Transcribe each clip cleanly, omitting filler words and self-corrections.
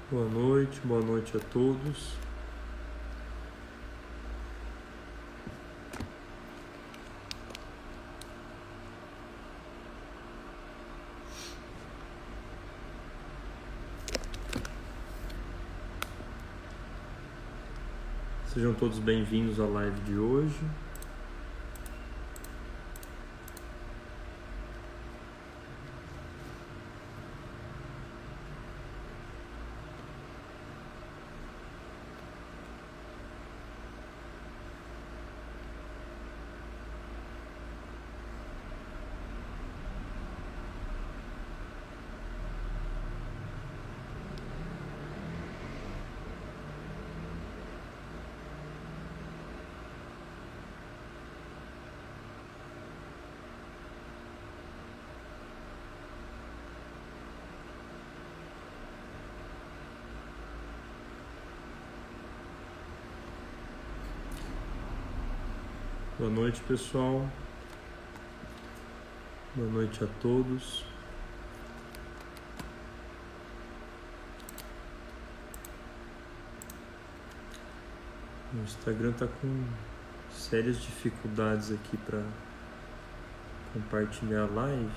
Boa noite a todos. Sejam todos bem-vindos à live de hoje. Boa noite, pessoal. Boa noite a todos. O Instagram está com sérias dificuldades aqui para compartilhar a live,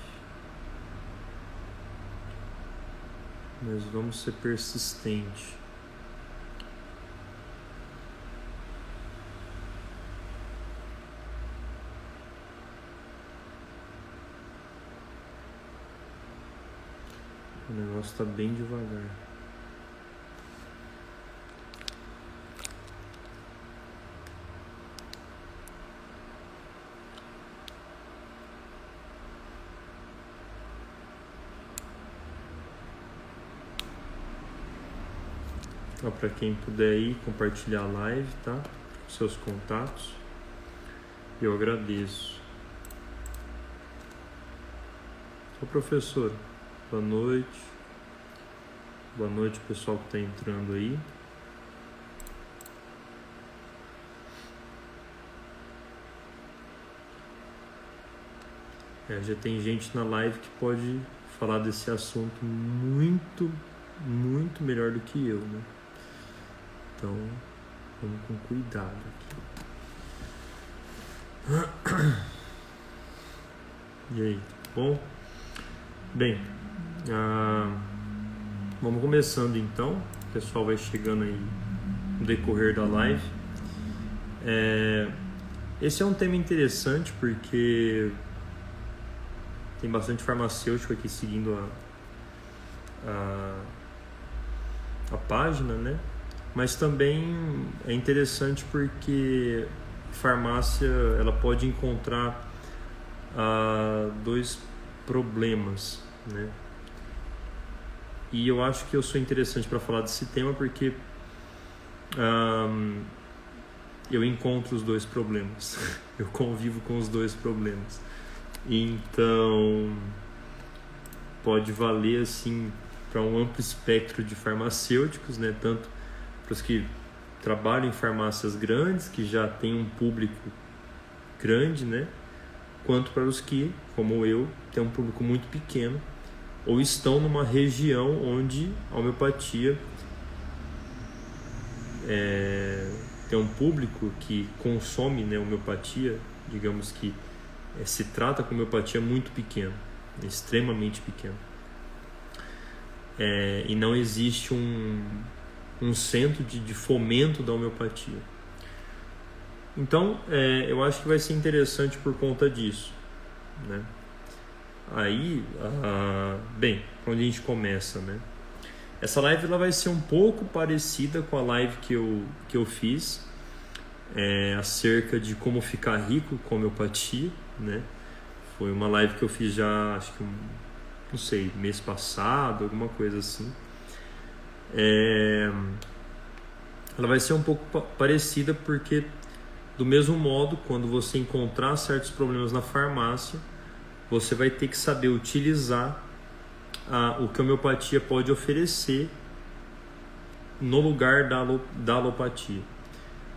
mas vamos ser persistentes. O negócio está bem devagar. Para quem puder ir compartilhar a live, tá? Com seus contatos, eu agradeço. Ô professor, boa noite. Boa noite, pessoal que está entrando aí. Já tem gente na live que pode falar desse assunto muito melhor do que eu, né? Então, vamos com cuidado aqui. E aí, tudo bom? Bem, vamos começando então. O pessoal vai chegando aí no decorrer da live. Esse é um tema interessante porque tem bastante farmacêutico aqui seguindo a página, né? Mas também é interessante porque farmácia ela pode encontrar dois problemas, né? E eu acho que eu sou interessante para falar desse tema porque eu encontro os dois problemas, eu convivo com os dois problemas, então pode valer assim para um amplo espectro de farmacêuticos, né? Tanto para os que trabalham em farmácias grandes, que já tem um público grande, né? Quanto para os que, como eu, tem um público muito pequeno ou estão numa região onde a homeopatia tem um público que consome, né, homeopatia, digamos que se trata com homeopatia muito pequeno, extremamente pequeno. E não existe um centro de fomento da homeopatia. Então, eu acho que vai ser interessante por conta disso, né? Aí, bem, onde a gente começa, né? Essa live ela vai ser um pouco parecida com a live que eu fiz acerca de como ficar rico com homeopatia, né? Foi uma live que eu fiz já, acho que não sei, mês passado, alguma coisa assim. Ela vai ser um pouco parecida porque, do mesmo modo, quando você encontrar certos problemas na farmácia, você vai ter que saber utilizar o que a homeopatia pode oferecer no lugar da alopatia.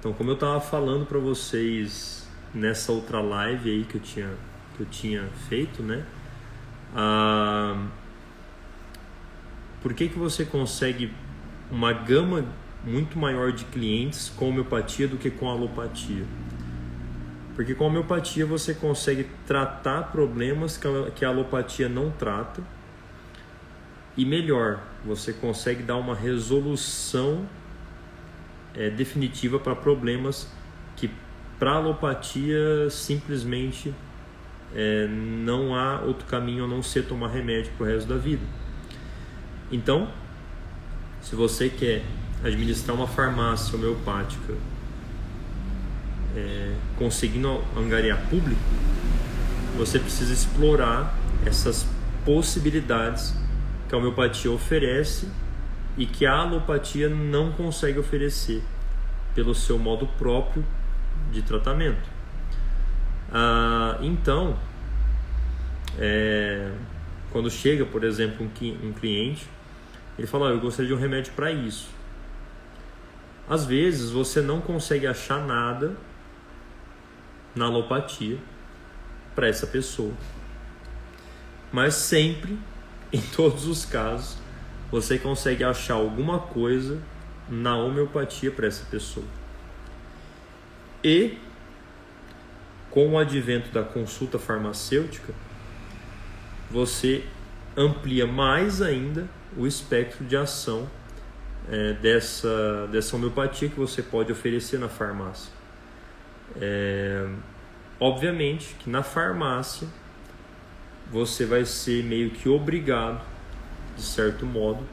Então, como eu estava falando para vocês nessa outra live aí que eu tinha feito, né? Por que você consegue uma gama muito maior de clientes com homeopatia do que com alopatia. Porque com a homeopatia você consegue tratar problemas que a alopatia não trata, e melhor, você consegue dar uma resolução definitiva para problemas que para a alopatia simplesmente não há outro caminho a não ser tomar remédio para o resto da vida. Então, se você quer administrar uma farmácia homeopática conseguindo angariar público, você precisa explorar essas possibilidades que a homeopatia oferece e que a alopatia não consegue oferecer pelo seu modo próprio de tratamento. Então, quando chega, por exemplo, um cliente, ele fala: eu gostaria de um remédio para isso. Às vezes você não consegue achar nada na alopatia para essa pessoa, mas sempre, em todos os casos, você consegue achar alguma coisa na homeopatia para essa pessoa. E com o advento da consulta farmacêutica, você amplia mais ainda o espectro de ação dessa homeopatia que você pode oferecer na farmácia. Obviamente que na farmácia você vai ser meio que obrigado, de certo modo,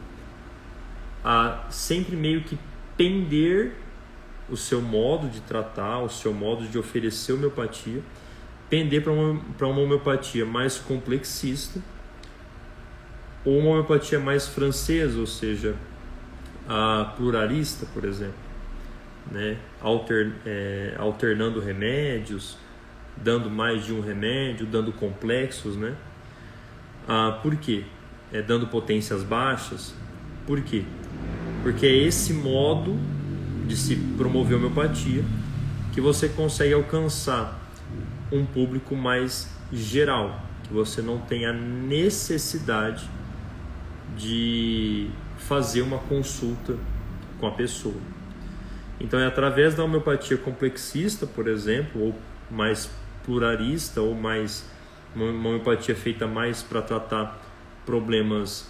a sempre meio que pender o seu modo de tratar, o seu modo de oferecer homeopatia, pender para uma homeopatia mais complexista ou uma homeopatia mais francesa, ou seja, a pluralista, por exemplo, né? Alternando remédios, dando mais de um remédio, dando complexos, né? Por quê? Dando potências baixas. Por quê? Porque é esse modo de se promover a homeopatia que você consegue alcançar um público mais geral, que você não tem a necessidade de fazer uma consulta com a pessoa. Então é através da homeopatia complexista, por exemplo, ou mais pluralista, ou mais uma homeopatia feita mais para tratar problemas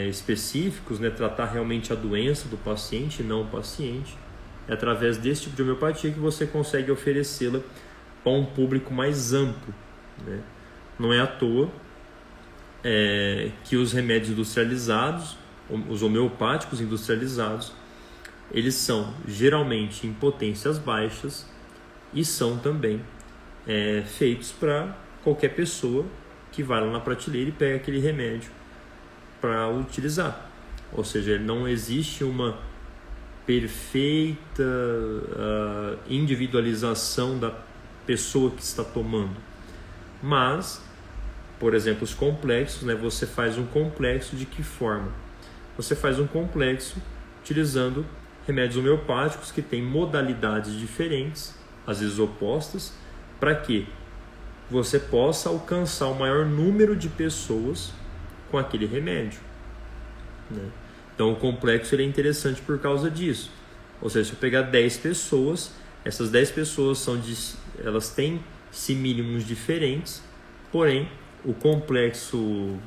específicos, né? Tratar realmente a doença do paciente, não o paciente. É através desse tipo de homeopatia que você consegue oferecê-la para um público mais amplo, né? Não é à toa que os remédios industrializados, os homeopáticos industrializados, eles são geralmente em potências baixas e são também feitos para qualquer pessoa que vai lá na prateleira e pega aquele remédio para utilizar. Ou seja, não existe uma perfeita individualização da pessoa que está tomando. Mas, por exemplo, os complexos, né? Você faz um complexo de que forma? Você faz um complexo utilizando remédios homeopáticos que têm modalidades diferentes, às vezes opostas, para que você possa alcançar o maior número de pessoas com aquele remédio, né? Então o complexo ele é interessante por causa disso. Ou seja, se eu pegar 10 pessoas, essas 10 pessoas elas têm simílimos diferentes, porém o complexo,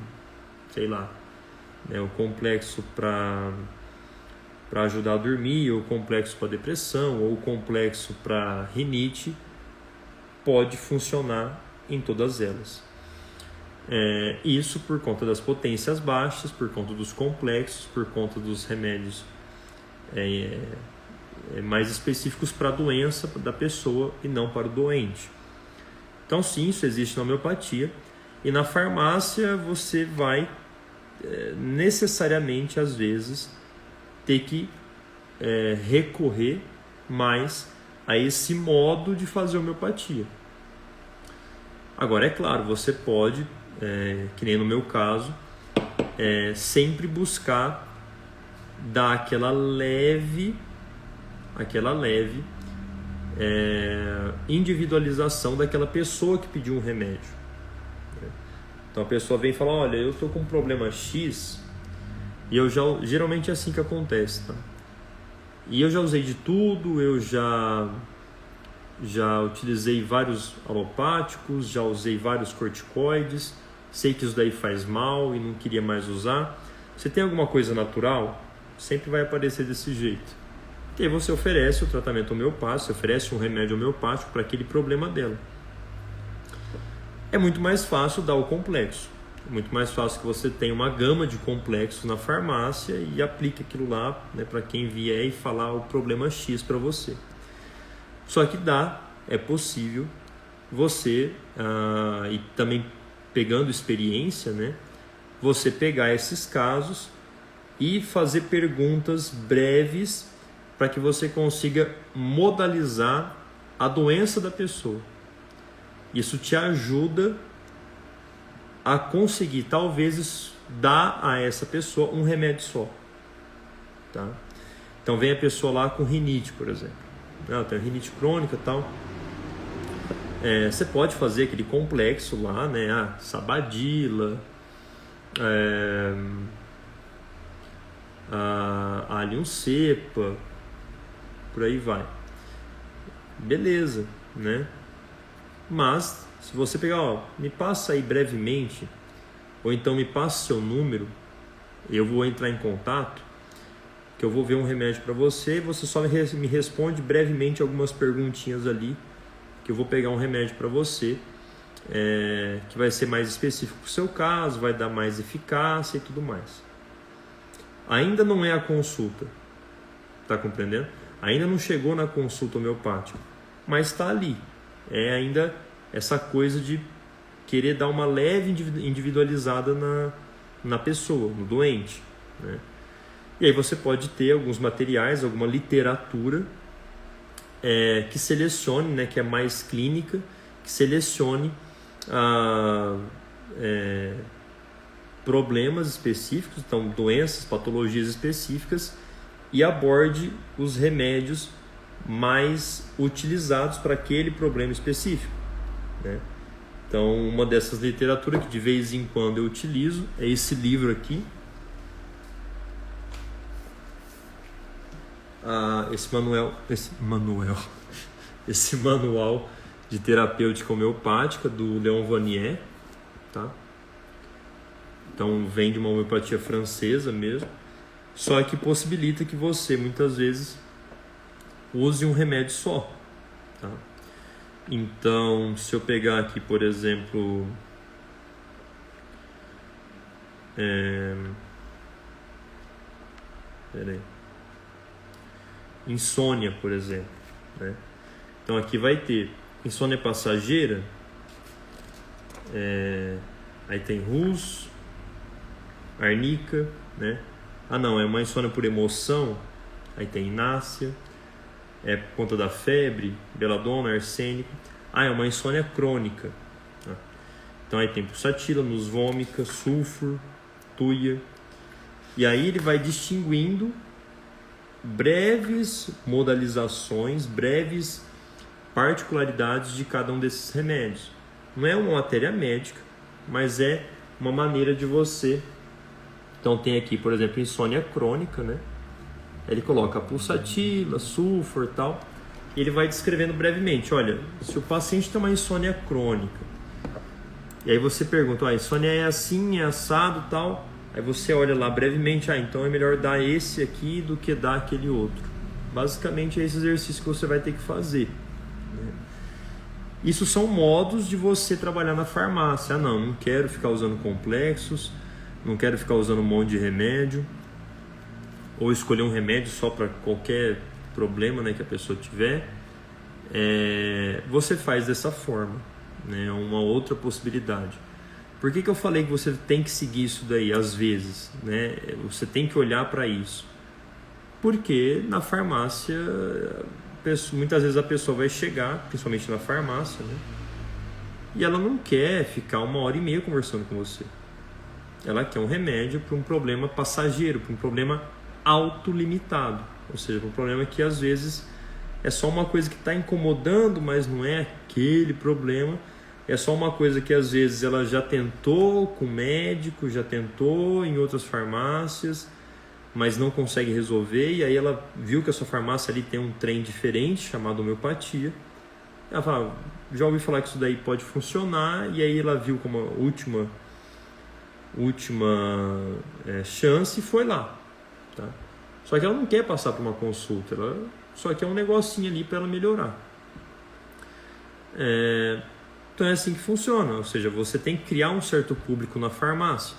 sei lá, né, o complexo para ajudar a dormir, ou o complexo para depressão, ou o complexo para rinite, pode funcionar em todas elas. Isso por conta das potências baixas, por conta dos complexos, por conta dos remédios mais específicos para a doença da pessoa e não para o doente. Então sim, isso existe na homeopatia, e na farmácia você vai necessariamente, às vezes, ter que recorrer mais a esse modo de fazer homeopatia. Agora, é claro, você pode, que nem no meu caso, sempre buscar dar aquela leve individualização daquela pessoa que pediu um remédio. Então a pessoa vem e fala: olha, eu estou com um problema X, E geralmente é assim que acontece, tá? E eu já usei de tudo, eu já utilizei vários alopáticos, já usei vários corticoides, sei que isso daí faz mal e não queria mais usar. Você tem alguma coisa natural? Sempre vai aparecer desse jeito. E aí você oferece o tratamento homeopático, você oferece um remédio homeopático para aquele problema dela. É muito mais fácil dar o complexo. É muito mais fácil que você tenha uma gama de complexos na farmácia e aplique aquilo lá, né, para quem vier e falar o problema X para você. Só que é possível você, e também pegando experiência, né, você pegar esses casos e fazer perguntas breves para que você consiga modalizar a doença da pessoa. Isso te ajuda a conseguir, talvez, dar a essa pessoa um remédio só. Tá? Então vem a pessoa lá com rinite, por exemplo. Ela tem rinite crônica e tal. Você pode fazer aquele complexo lá, né? Sabadila, Allium cepa, por aí vai. Beleza, né? Mas se você pegar, me passa aí brevemente, ou então me passa seu número, eu vou entrar em contato, que eu vou ver um remédio para você, você só me responde brevemente algumas perguntinhas ali, que eu vou pegar um remédio para você, que vai ser mais específico para o seu caso, vai dar mais eficácia e tudo mais. Ainda não é a consulta, tá compreendendo? Ainda não chegou na consulta homeopática, mas está ali. É ainda essa coisa de querer dar uma leve individualizada na pessoa, no doente, né? E aí você pode ter alguns materiais, alguma literatura que selecione, né, que é mais clínica, que selecione problemas específicos, então doenças, patologias específicas, e aborde os remédios mais utilizados para aquele problema específico, né? Então, uma dessas literaturas que de vez em quando eu utilizo é esse livro aqui, esse manual de terapêutica homeopática do Leon Vanier, tá? Então vem de uma homeopatia francesa mesmo, só que possibilita que você muitas vezes use um remédio só, tá? Então, se eu pegar aqui, por exemplo, insônia, por exemplo, né? Então aqui vai ter insônia passageira, aí tem Rus, arnica, né? Não, é uma insônia por emoção, aí tem inácia, por conta da febre, beladona, arsênico. É uma insônia crônica, tá? Então aí tem pulsatila, nus vômica, sulfur, tuia. E aí ele vai distinguindo breves modalizações, breves particularidades de cada um desses remédios. Não é uma matéria médica, mas é uma maneira de você. Então tem aqui, por exemplo, insônia crônica, né? Ele coloca pulsatila, sulfur e tal, e ele vai descrevendo brevemente. Olha, se o paciente tem uma insônia crônica, e aí você pergunta, a insônia é assim, é assado e tal, aí você olha lá brevemente, então é melhor dar esse aqui do que dar aquele outro. Basicamente é esse exercício que você vai ter que fazer, né? Isso são modos de você trabalhar na farmácia. Não quero ficar usando complexos, não quero ficar usando um monte de remédio, ou escolher um remédio só para qualquer problema, né, que a pessoa tiver. Você faz dessa forma, né? Uma outra possibilidade. Por que eu falei que você tem que seguir isso daí às vezes, né? Você tem que olhar para isso. Porque na farmácia, muitas vezes a pessoa vai chegar, principalmente na farmácia, né? E ela não quer ficar 1h30 conversando com você. Ela quer um remédio para um problema passageiro, para um problema autolimitado, ou seja, um problema que às vezes é só uma coisa que está incomodando, mas não é aquele problema, é só uma coisa que às vezes ela já tentou com médico, já tentou em outras farmácias, mas não consegue resolver, e aí ela viu que a sua farmácia ali tem um trem diferente chamado homeopatia. Ela fala, já ouvi falar que isso daí pode funcionar, e aí ela viu como a última chance e foi lá, tá? Só que ela não quer passar por uma consulta, ela só quer um negocinho ali para ela melhorar. Então é assim que funciona, ou seja, você tem que criar um certo público na farmácia.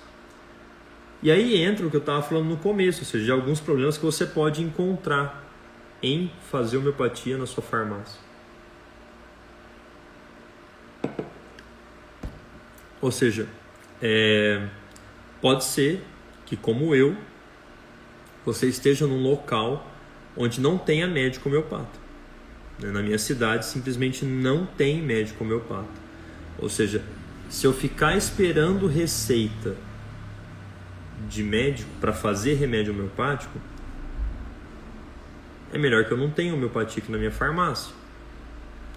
E aí entra o que eu estava falando no começo, ou seja, alguns problemas que você pode encontrar em fazer homeopatia na sua farmácia. Ou seja, pode ser que, como eu, você esteja num local onde não tenha médico homeopata. Na minha cidade, simplesmente não tem médico homeopata. Ou seja, se eu ficar esperando receita de médico para fazer remédio homeopático, é melhor que eu não tenha homeopatia aqui na minha farmácia.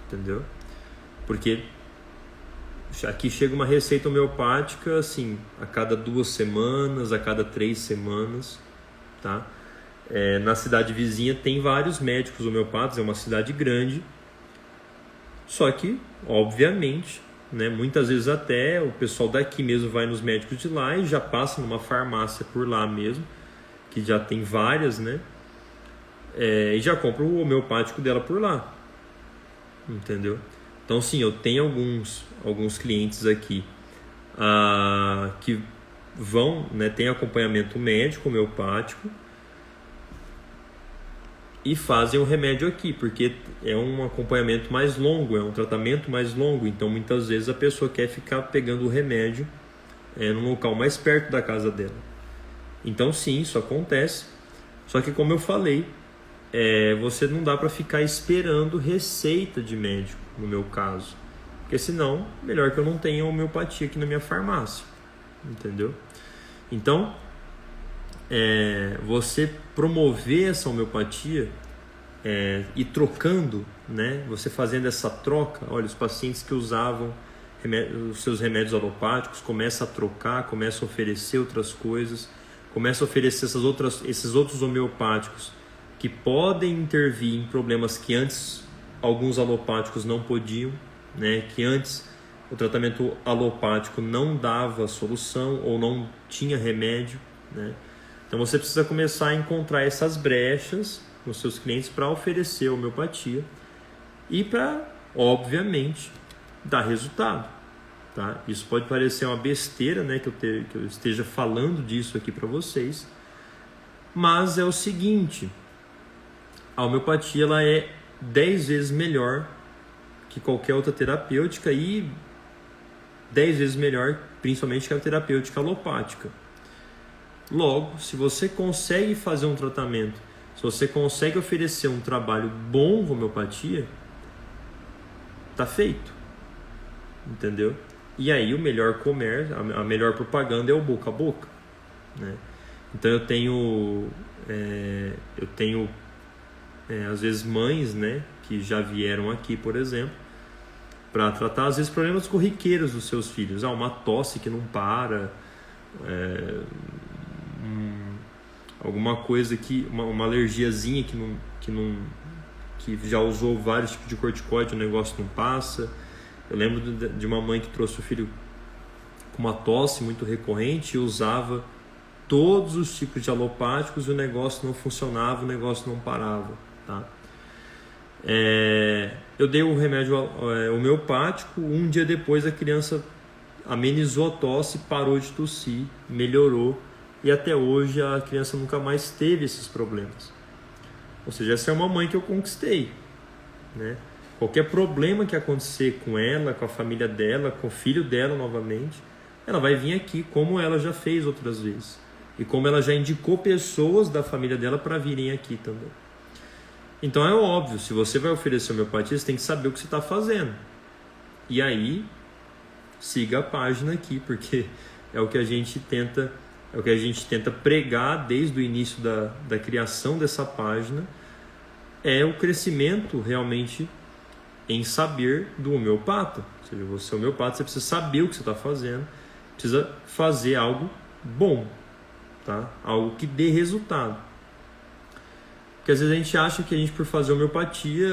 Entendeu? Porque aqui chega uma receita homeopática assim, a cada 2 semanas, a cada 3 semanas, tá? Na cidade vizinha tem vários médicos homeopatas, é uma cidade grande, só que, obviamente, né, muitas vezes até o pessoal daqui mesmo vai nos médicos de lá e já passa numa farmácia por lá mesmo, que já tem várias, né? E já compra o homeopático dela por lá, entendeu? Então sim, eu tenho alguns clientes aqui que vão, né, tem acompanhamento médico homeopático e fazem o remédio aqui, porque é um acompanhamento mais longo, é um tratamento mais longo, então muitas vezes a pessoa quer ficar pegando o remédio num local mais perto da casa dela. Então sim, isso acontece, só que como eu falei, você não dá para ficar esperando receita de médico, no meu caso, porque senão, melhor que eu não tenha homeopatia aqui na minha farmácia, entendeu? Então, você promover essa homeopatia e trocando, né? Você fazendo essa troca, olha, os pacientes que usavam os seus remédios alopáticos começam a trocar, começam a oferecer outras coisas, começam a oferecer esses outros homeopáticos que podem intervir em problemas que antes alguns alopáticos não podiam, né? Que antes o tratamento alopático não dava solução ou não tinha remédio, né? Então você precisa começar a encontrar essas brechas nos seus clientes para oferecer homeopatia e para, obviamente, dar resultado, tá? Isso pode parecer uma besteira, né, que eu esteja falando disso aqui para vocês, mas é o seguinte, a homeopatia ela é 10 vezes melhor que qualquer outra terapêutica e 10 vezes melhor, principalmente, que a terapêutica alopática. Logo, se você consegue fazer um tratamento, se você consegue oferecer um trabalho bom com homeopatia, tá feito, entendeu? E aí o melhor comércio, a melhor propaganda é o boca a boca, né? Então eu tenho às vezes mães, né, que já vieram aqui, por exemplo, para tratar às vezes problemas corriqueiros dos seus filhos, uma tosse que não para, alguma coisa uma alergiazinha que já usou vários tipos de corticoide, o negócio não passa. Eu lembro de uma mãe que trouxe o filho com uma tosse muito recorrente e usava todos os tipos de alopáticos e o negócio não funcionava, o negócio não parava, tá? Eu dei o remédio homeopático, um dia depois a criança amenizou a tosse, parou de tossir, melhorou, e até hoje a criança nunca mais teve esses problemas. Ou seja, essa é uma mãe que eu conquistei, né? Qualquer problema que acontecer com ela, com a família dela, com o filho dela novamente, ela vai vir aqui, como ela já fez outras vezes. E como ela já indicou pessoas da família dela para virem aqui também. Então é óbvio, se você vai oferecer homeopatia, você tem que saber o que você está fazendo. E aí, siga a página aqui, porque é o que a gente tenta pregar desde o início da criação dessa página, é o crescimento realmente em saber do homeopata. Ou seja, você é homeopata, você precisa saber o que você está fazendo, precisa fazer algo bom, tá? Algo que dê resultado. Porque às vezes a gente acha que a gente, por fazer homeopatia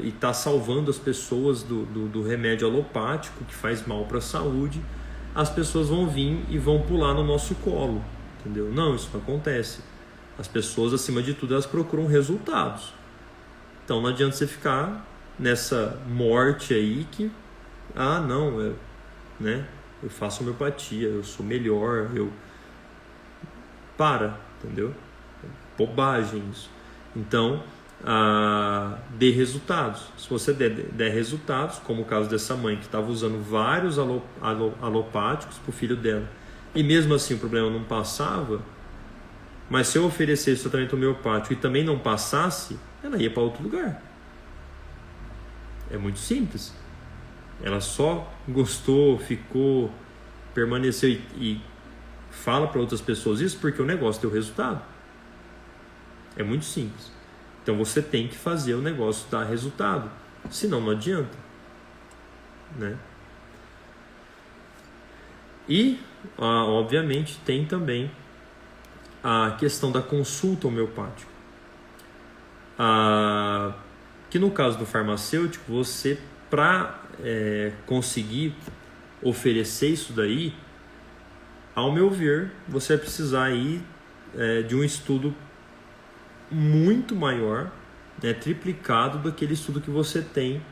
e tá salvando as pessoas do remédio alopático que faz mal para a saúde, as pessoas vão vir e vão pular no nosso colo, entendeu? Não, isso não acontece. As pessoas, acima de tudo, elas procuram resultados. Então não adianta você ficar nessa morte aí que, não, eu faço homeopatia, eu sou melhor, entendeu? Bobagem isso. Então, dê resultados. Se você der resultados, como o caso dessa mãe que estava usando vários alopáticos para o filho dela, e mesmo assim o problema não passava, mas se eu oferecesse o tratamento homeopático e também não passasse, ela ia para outro lugar. É muito simples. Ela só gostou, ficou, permaneceu e fala para outras pessoas isso porque o negócio deu resultado. É muito simples. Então você tem que fazer o negócio dar resultado. Senão não adianta. Né? E, obviamente, tem também a questão da consulta homeopática. Que no caso do farmacêutico, você, para conseguir oferecer isso daí, ao meu ver, você vai precisar aí de um estudo muito maior, triplicado daquele estudo que você tem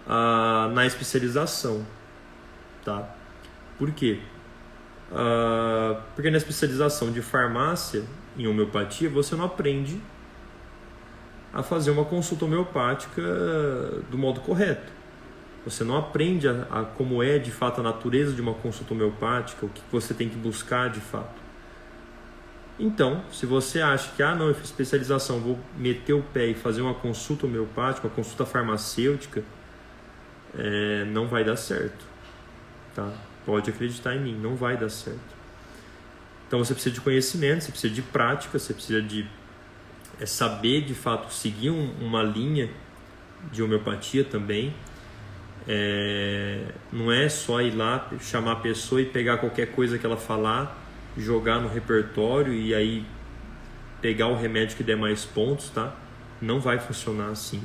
na especialização, tá? Por quê? Porque na especialização de farmácia em homeopatia você não aprende a fazer uma consulta homeopática do modo correto. Você não aprende a como é de fato a natureza de uma consulta homeopática, o que você tem que buscar de fato. Então, se você acha que eu fiz especialização, vou meter o pé e fazer uma consulta homeopática, uma consulta farmacêutica, não vai dar certo, tá? Pode acreditar em mim, não vai dar certo. Então você precisa de conhecimento, você precisa de prática, você precisa de saber de fato seguir uma linha de homeopatia também. Não é só ir lá, chamar a pessoa e pegar qualquer coisa que ela falar, jogar no repertório e aí pegar o remédio que der mais pontos, tá? Não vai funcionar assim.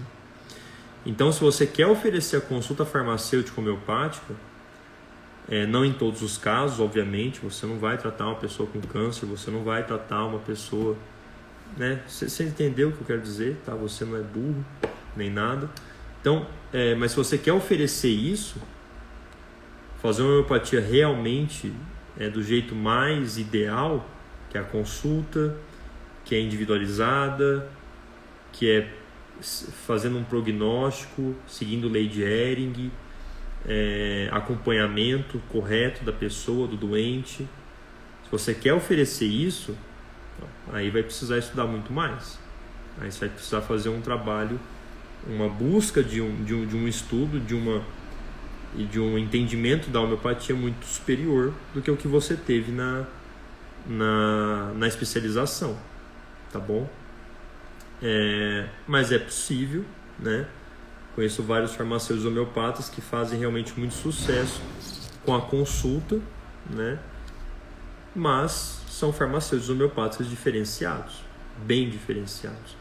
Então, se você quer oferecer a consulta farmacêutica homeopática, não em todos os casos, obviamente, você não vai tratar uma pessoa com câncer, você não vai tratar uma pessoa, né? Você entendeu o que eu quero dizer, tá? Você não é burro, nem nada. Então, mas se você quer oferecer isso, fazer uma homeopatia realmente do jeito mais ideal, que é a consulta, que é individualizada, que é fazendo um prognóstico, seguindo lei de Hering, acompanhamento correto da pessoa, do doente. Se você quer oferecer isso, aí vai precisar estudar muito mais. Aí você vai precisar fazer um trabalho, uma busca de um estudo, e de um entendimento da homeopatia muito superior do que o que você teve na especialização, tá bom? Mas é possível, né? Conheço vários farmacêuticos homeopatas que fazem realmente muito sucesso com a consulta, né? Mas são farmacêuticos homeopatas diferenciados, bem diferenciados.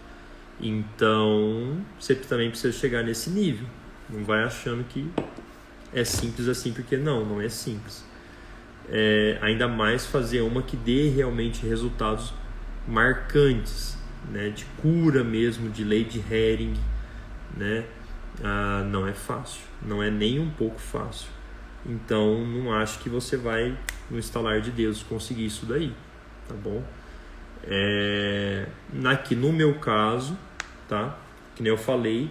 Então, você também precisa chegar nesse nível. Não vai achando que é simples assim, porque não é simples. Ainda mais fazer uma que dê realmente resultados marcantes, né? De cura mesmo, de lei de Hering, né? Não é fácil, não é nem um pouco fácil. Então não acho que você vai, no estalar de Deus, conseguir isso daí, tá bom? Aqui no meu caso, tá? Que nem eu falei,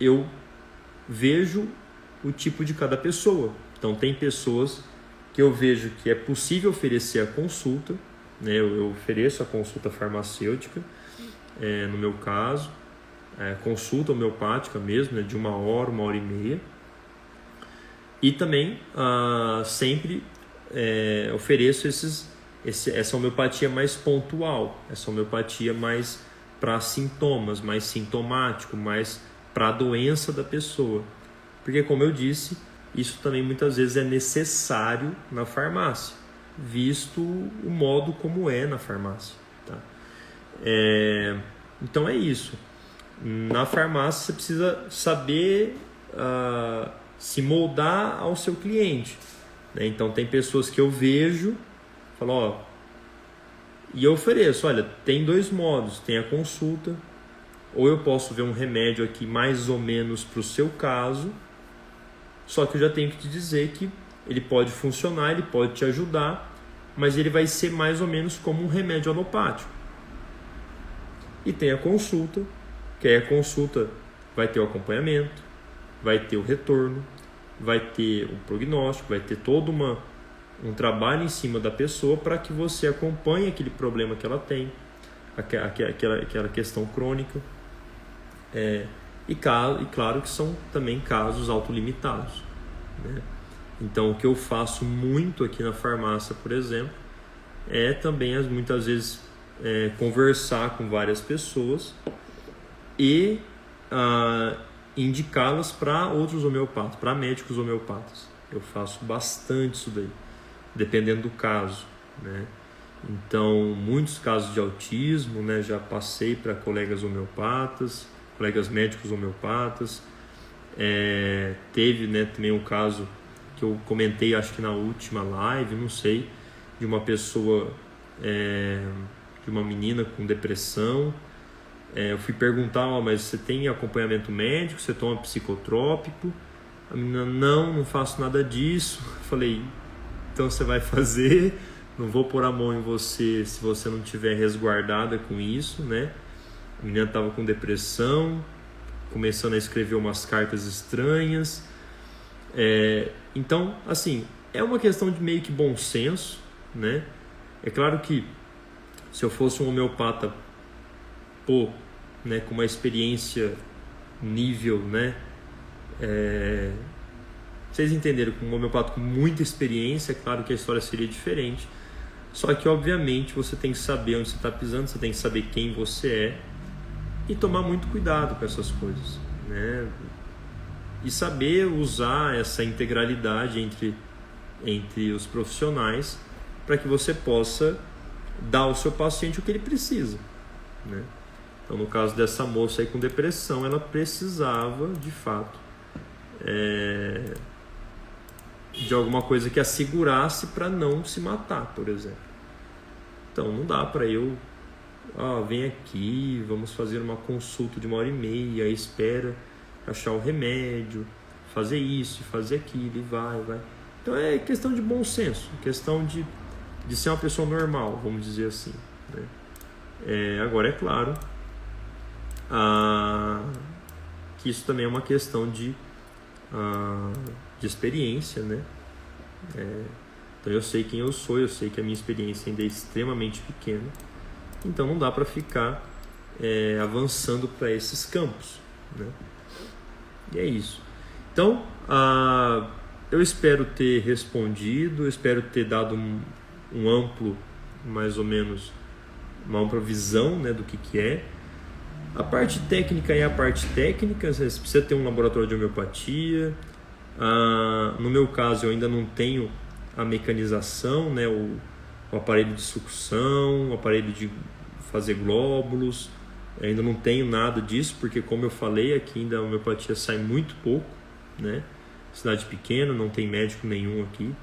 eu vejo o tipo de cada pessoa. Então tem pessoas que eu vejo que é possível oferecer a consulta, né? Eu ofereço a consulta farmacêutica, no meu caso, consulta homeopática mesmo, né? De 1 hora, 1h30. E também sempre ofereço essa homeopatia mais pontual, essa homeopatia mais para sintomas, mais sintomático, mais para a doença da pessoa. Porque, como eu disse, isso também muitas vezes é necessário na farmácia. visto o modo como é na farmácia, tá? Então é isso. Na farmácia você precisa saber se moldar ao seu cliente, né? Então tem pessoas que eu vejo, falo, e eu ofereço, olha, tem 2 modos, tem a consulta, ou eu posso ver um remédio aqui mais ou menos para o seu caso, só que eu já tenho que te dizer que ele pode funcionar, ele pode te ajudar, mas ele vai ser mais ou menos como um remédio alopático. E tem a consulta, que aí a consulta vai ter o acompanhamento, vai ter o retorno, vai ter o prognóstico, vai ter todo um trabalho em cima da pessoa para que você acompanhe aquele problema que ela tem, aquela questão crônica. E claro que são também casos autolimitados, né? Então o que eu faço muito aqui na farmácia, por exemplo, é também muitas vezes conversar com várias pessoas e indicá-las para outros homeopatas, para médicos homeopatas. Eu faço bastante isso daí, dependendo do caso, né? Então, muitos casos de autismo, né, já passei para colegas homeopatas, colegas médicos homeopatas. Teve, né, também um caso que eu comentei, acho que na última live, não sei, de uma pessoa, de uma menina com depressão. Eu fui perguntar, mas você tem acompanhamento médico, você toma psicotrópico? A menina, não faço nada disso. Falei, então você vai fazer, não vou pôr a mão em você se você não estiver resguardada com isso, né? A menina estava com depressão, começando a escrever umas cartas estranhas. Então, assim, é uma questão de meio que bom senso, né? É claro que se eu fosse um homeopata, né, com uma experiência nível, né? Vocês entenderam, com um homeopata com muita experiência, é claro que a história seria diferente. Só que, obviamente, você tem que saber onde você está pisando, você tem que saber quem você é e tomar muito cuidado com essas coisas, né? E saber usar essa integralidade entre os profissionais para que você possa dar ao seu paciente o que ele precisa, né? Então, no caso dessa moça aí com depressão, ela precisava, de fato, de alguma coisa que a segurasse para não se matar, por exemplo. Então, não dá para eu, vem aqui, vamos fazer uma consulta de 1h30, espera achar o remédio, fazer isso, fazer aquilo, e vai. Então, é questão de bom senso, questão de ser uma pessoa normal, vamos dizer assim, né? Agora, é claro, que isso também é uma questão de experiência, né? Então eu sei quem eu sou, eu sei que a minha experiência ainda é extremamente pequena, então não dá para ficar avançando para esses campos, né? E é isso. Então eu espero ter respondido, eu espero ter dado um amplo, mais ou menos, uma ampla visão, né, do que é. A parte técnica é a parte técnica, você precisa ter um laboratório de homeopatia. No meu caso, eu ainda não tenho a mecanização, né, o aparelho de sucção, o aparelho de fazer glóbulos, eu ainda não tenho nada disso, porque, como eu falei, aqui ainda a homeopatia sai muito pouco, né? Cidade pequena, não tem médico nenhum aqui.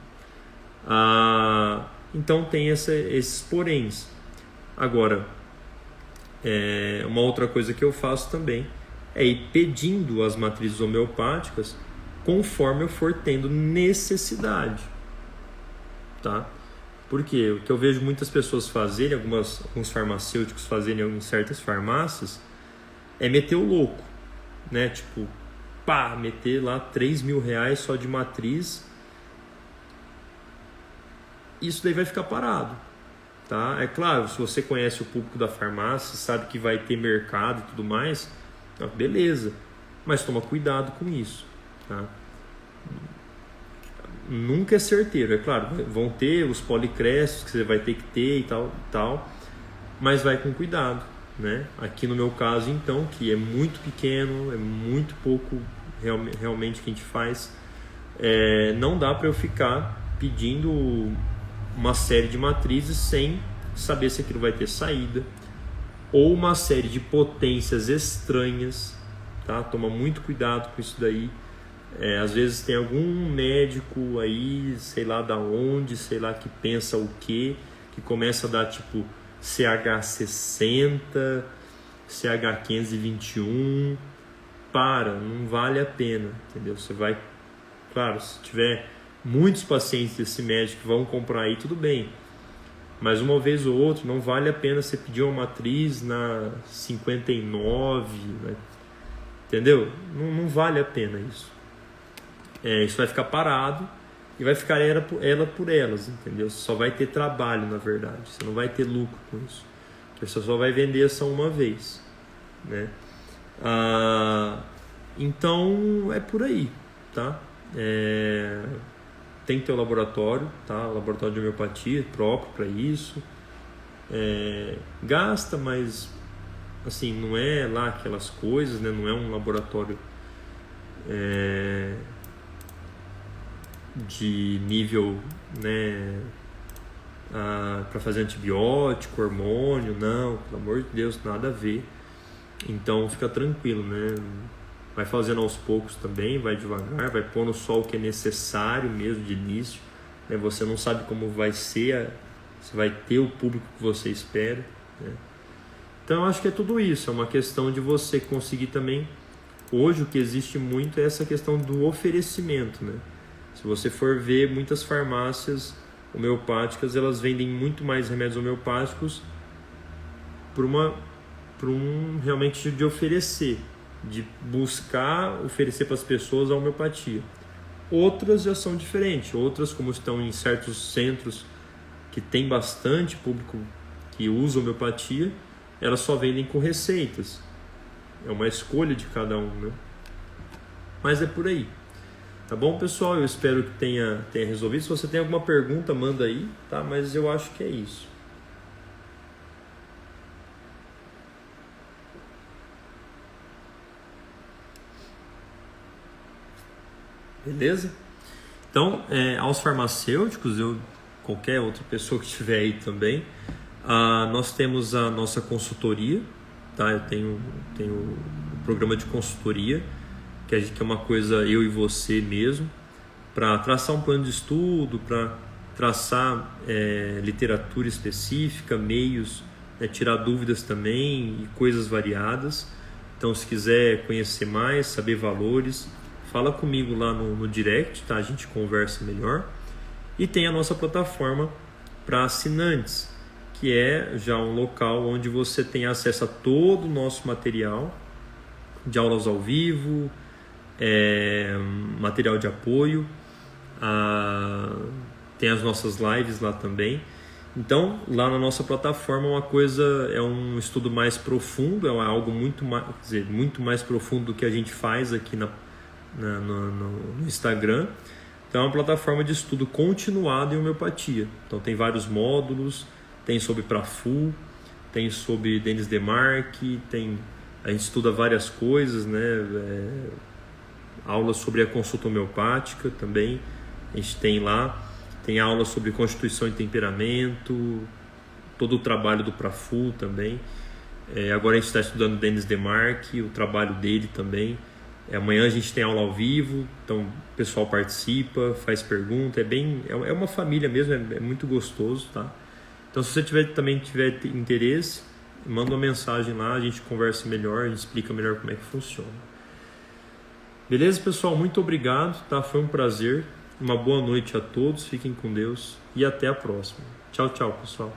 Então tem esses poréns. Agora, uma outra coisa que eu faço também é ir pedindo as matrizes homeopáticas conforme eu for tendo necessidade, tá? Porque o que eu vejo muitas pessoas fazerem, alguns farmacêuticos fazerem em certas farmácias, é meter o louco, né? Tipo, meter lá R$3.000 só de matriz. Isso daí vai ficar parado, tá? É claro, se você conhece o público da farmácia, sabe que vai ter mercado e tudo mais, beleza, mas toma cuidado com isso, tá? Nunca é certeiro, é claro, vão ter os policrestos que você vai ter que ter e tal, mas vai com cuidado, né? Aqui no meu caso, então, que é muito pequeno, é muito pouco realmente que a gente faz, não dá para eu ficar pedindo uma série de matrizes sem saber se aquilo vai ter saída, ou uma série de potências estranhas, tá? Toma muito cuidado com isso daí. Às vezes tem algum médico aí, sei lá da onde, sei lá que pensa o quê, que começa a dar tipo CH60, CH521. Não vale a pena, entendeu? Você vai, claro, se tiver muitos pacientes desse médico que vão comprar aí, tudo bem. Mas uma vez ou outra, não vale a pena você pedir uma matriz na 59, né? Entendeu? Não vale a pena isso. Isso vai ficar parado e vai ficar ela por elas, entendeu? Você só vai ter trabalho, na verdade. Você não vai ter lucro com isso. Você só vai vender essa uma vez, né? Então, é por aí, tá? Tem que ter o laboratório, tá? O laboratório de homeopatia próprio para isso. Gasta, mas assim, não é lá aquelas coisas, né? Não é um laboratório de nível, né, para fazer antibiótico, hormônio, não, pelo amor de Deus, nada a ver. Então fica tranquilo, né? Vai fazendo aos poucos também, vai devagar, vai pondo só o que é necessário mesmo de início, né? Você não sabe como vai ser, se vai ter o público que você espera, né? Então eu acho que é tudo isso, é uma questão de você conseguir também. Hoje o que existe muito é essa questão do oferecimento, né? Se você for ver, muitas farmácias homeopáticas, elas vendem muito mais remédios homeopáticos por realmente de oferecer, de buscar oferecer para as pessoas a homeopatia. Outras já são diferentes, outras, como estão em certos centros que tem bastante público que usa homeopatia, elas só vendem com receitas. É uma escolha de cada um, né? Mas é por aí. Tá bom, pessoal? Eu espero que tenha resolvido. Se você tem alguma pergunta, manda aí, tá? Mas eu acho que é isso. Beleza? Então, aos farmacêuticos, qualquer outra pessoa que estiver aí também, nós temos a nossa consultoria, tá? Eu tenho um programa de consultoria, que é uma coisa eu e você mesmo, para traçar um plano de estudo, para traçar literatura específica, meios, né, tirar dúvidas também e coisas variadas. Então, se quiser conhecer mais, saber valores, fala comigo lá no direct, tá? A gente conversa melhor. E tem a nossa plataforma para assinantes, que é já um local onde você tem acesso a todo o nosso material de aulas ao vivo, material de apoio, tem as nossas lives lá também. Então, lá na nossa plataforma é um estudo mais profundo, é algo muito mais profundo do que a gente faz aqui no Instagram. Então, é uma plataforma de estudo continuado em homeopatia. Então, tem vários módulos, tem sobre Prafu, tem sobre Denis Demarque, a gente estuda várias coisas, né? Aulas sobre a consulta homeopática também, a gente tem lá. Tem aulas sobre constituição e temperamento, todo o trabalho do Prafu também. Agora a gente está estudando Denis Demarque, o trabalho dele também. Amanhã a gente tem aula ao vivo, então o pessoal participa, faz pergunta, é uma família mesmo, é muito gostoso, tá? Então se você também tiver interesse, manda uma mensagem lá, a gente conversa melhor, a gente explica melhor como é que funciona. Beleza, pessoal? Muito obrigado, tá? Foi um prazer. Uma boa noite a todos, fiquem com Deus e até a próxima. Tchau, tchau, pessoal.